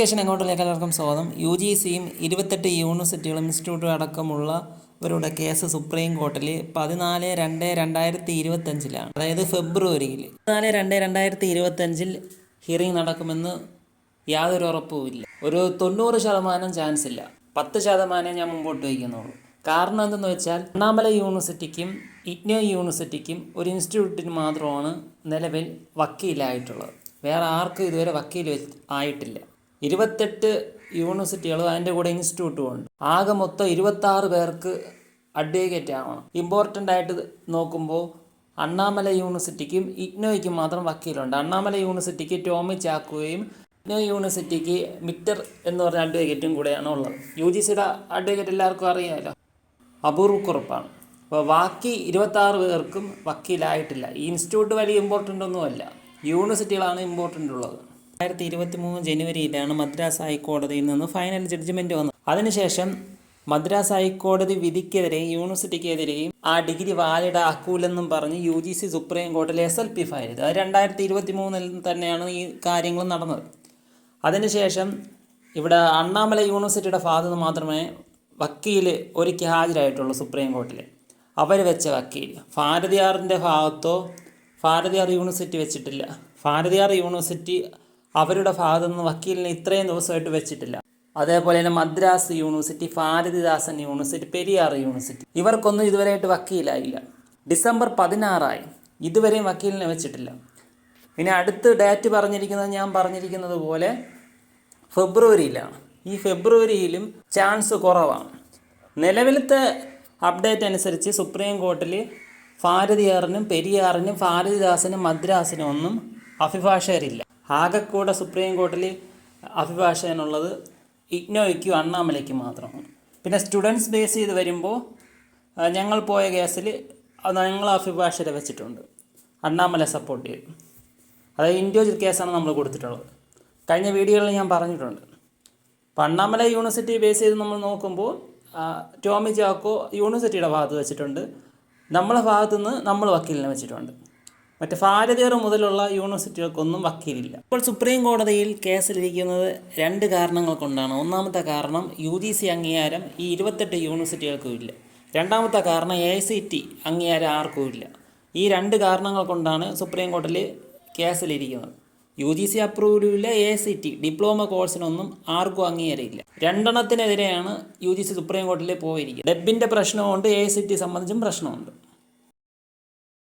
Education അക്കൗണ്ടിലേക്ക് എല്ലാവർക്കും സ്വാഗതം. UGCയും 28 യൂണിവേഴ്സിറ്റികളും ഇൻസ്റ്റിറ്റ്യൂട്ടും അടക്കമുള്ളവരുടെ കേസ് സുപ്രീം കോടതിയിൽ 14/2/2025 അതായത് ഫെബ്രുവരിയിൽ 14/2/2025 ഹിയറിംഗ് നടക്കുമെന്ന് യാതൊരു ഉറപ്പുമില്ല. ഒരു 90% ചാൻസ് ഇല്ല, 10% ഞാൻ മുമ്പോട്ട് വയ്ക്കുന്നുള്ളൂ. കാരണം എന്തെന്ന് വെച്ചാൽ അണ്ണാമല യൂണിവേഴ്സിറ്റിക്കും IGNOU യൂണിവേഴ്സിറ്റിക്കും ഒരു ഇൻസ്റ്റിറ്റ്യൂട്ടിന് മാത്രമാണ് നിലവിൽ വക്കീലായിട്ടുള്ളത്. വേറെ ആർക്കും ഇതുവരെ വക്കീൽ ആയിട്ടില്ല. 28 യൂണിവേഴ്സിറ്റികളും അതിൻ്റെ കൂടെ ഇൻസ്റ്റിറ്റ്യൂട്ടും ഉണ്ട്. ആകെ മൊത്തം 26 പേർക്ക് അഡ്വക്കേറ്റ് ആവണം. ഇമ്പോർട്ടൻ്റ് ആയിട്ട് നോക്കുമ്പോൾ അണ്ണാമല യൂണിവേഴ്സിറ്റിക്കും IGNOയ്ക്കും മാത്രം വക്കീലുണ്ട്. അണ്ണാമല യൂണിവേഴ്സിറ്റിക്ക് ടോമി ചാക്കോയും IGNOU യൂണിവേഴ്സിറ്റിക്ക് മിറ്റർ എന്ന് പറഞ്ഞ അഡ്വക്കേറ്റും കൂടെയാണ് ഉള്ളത്. UGCയുടെ അഡ്വക്കേറ്റ് എല്ലാവർക്കും അറിയാമല്ലോ, അപൂർവക്കുറപ്പാണ്. അപ്പോൾ ബാക്കി 26 പേർക്കും വക്കീലായിട്ടില്ല. ഈ ഇൻസ്റ്റിറ്റ്യൂട്ട് വലിയ ഇമ്പോർട്ടൻ്റ് ഒന്നുമല്ല, യൂണിവേഴ്സിറ്റികളാണ് ഇമ്പോർട്ടൻ്റ് ഉള്ളത്. 2023 ജനുവരിയിലാണ് മദ്രാസ് ഹൈക്കോടതിയിൽ നിന്ന് ഫൈനൽ ജഡ്ജ്മെൻറ്റ് വന്നത്. അതിനുശേഷം മദ്രാസ് ഹൈക്കോടതി വിധിക്കെതിരെ യൂണിവേഴ്സിറ്റിക്കെതിരെയും ആ ഡിഗ്രി വാലിഡ് ആക്കൂലെന്നും പറഞ്ഞ് UGC സുപ്രീം കോടതിയിൽ SLP ഫയൽ ചെയ്തു. അത് 2023 തന്നെയാണ് ഈ കാര്യങ്ങൾ നടന്നത്. അതിനുശേഷം ഇവിടെ അണ്ണാമല യൂണിവേഴ്സിറ്റിയുടെ ഭാഗത്ത് മാത്രമേ വക്കീൽ ഒരിക്കൽ ഹാജരായിട്ടുള്ളൂ സുപ്രീം കോടതിയിൽ. അവർ വെച്ച വക്കീൽ ഭാരതിയാറിൻ്റെ ഭാഗത്തോ ഭാരതിയാർ യൂണിവേഴ്സിറ്റി വെച്ചിട്ടില്ല. ഭാരതിയാർ യൂണിവേഴ്സിറ്റി അവരുടെ ഭാഗത്തു നിന്ന് വക്കീലിനെ ഇത്രയും ദിവസമായിട്ട് വെച്ചിട്ടില്ല. അതേപോലെ തന്നെ Madras university, Bharathidasan university, Periyar university, ഇവർക്കൊന്നും ഇതുവരെയായിട്ട് വക്കീലായില്ല. ഡിസംബർ 16 ഇതുവരെയും വക്കീലിനെ വെച്ചിട്ടില്ല. ഇനി അടുത്ത് ഡേറ്റ് പറഞ്ഞിരിക്കുന്നത് ഞാൻ പറഞ്ഞിരിക്കുന്നത് പോലെ ഫെബ്രുവരിയിലാണ്. ഈ ഫെബ്രുവരിയിലും ചാൻസ് കുറവാണ്. നിലവിലത്തെ അപ്ഡേറ്റ് അനുസരിച്ച് സുപ്രീം കോടതിയിൽ ഭാരതിയാറിനും പെരിയാറിനും ഭാരതിദാസനും മദ്രാസിനും ഒന്നും അഭിഭാഷകരില്ല. ആകെക്കൂടെ സുപ്രീം കോടതിയിൽ അഭിഭാഷകനുള്ളത് IGNOയ്ക്കും അണ്ണാമലയ്ക്കും മാത്രമാണ്. പിന്നെ സ്റ്റുഡൻസ് ബേസ് ചെയ്ത് വരുമ്പോൾ ഞങ്ങൾ പോയ കേസിൽ ഞങ്ങൾ അഭിഭാഷകരെ വെച്ചിട്ടുണ്ട്, അണ്ണാമല സപ്പോർട്ട് ചെയ്തു. അതായത് ഇൻഡിവിജ്വൽ കേസാണ് നമ്മൾ കൊടുത്തിട്ടുള്ളത്. കഴിഞ്ഞ വീഡിയോകളിൽ ഞാൻ പറഞ്ഞിട്ടുണ്ട്. അപ്പോൾ അണ്ണാമല യൂണിവേഴ്സിറ്റി ബേസ് ചെയ്ത് നമ്മൾ നോക്കുമ്പോൾ ടോമി ചാക്കോ യൂണിവേഴ്സിറ്റിയുടെ ഭാഗത്ത് വെച്ചിട്ടുണ്ട്, നമ്മളെ ഭാഗത്തുനിന്ന് നമ്മൾ വക്കീലിനെ വെച്ചിട്ടുണ്ട്. മറ്റ് ഭാരതീയർ മുതലുള്ള യൂണിവേഴ്സിറ്റികൾക്കൊന്നും വക്കീലില്ല. ഇപ്പോൾ സുപ്രീം കോടതിയിൽ കേസിലിരിക്കുന്നത് 2 കാരണങ്ങൾ കൊണ്ടാണ്. ഒന്നാമത്തെ കാരണം UGC അംഗീകാരം ഈ 28 യൂണിവേഴ്സിറ്റികൾക്കും ഇല്ല. രണ്ടാമത്തെ കാരണം AICTE അംഗീകാരം ആർക്കും ഇല്ല. ഈ 2 കാരണങ്ങൾ കൊണ്ടാണ് സുപ്രീം കോടതിയിൽ കേസിലിരിക്കുന്നത്. UGC അപ്രൂവലും ഇല്ല, AICTE ഡിപ്ലോമ കോഴ്സിനൊന്നും ആർക്കും അംഗീകാരമില്ല. 2 UGC സുപ്രീം കോടതിയിൽ പോയിരിക്കുന്നത്. ഡെബിൻ്റെ പ്രശ്നമുണ്ട്, AICTE സംബന്ധിച്ചും പ്രശ്നമുണ്ട്.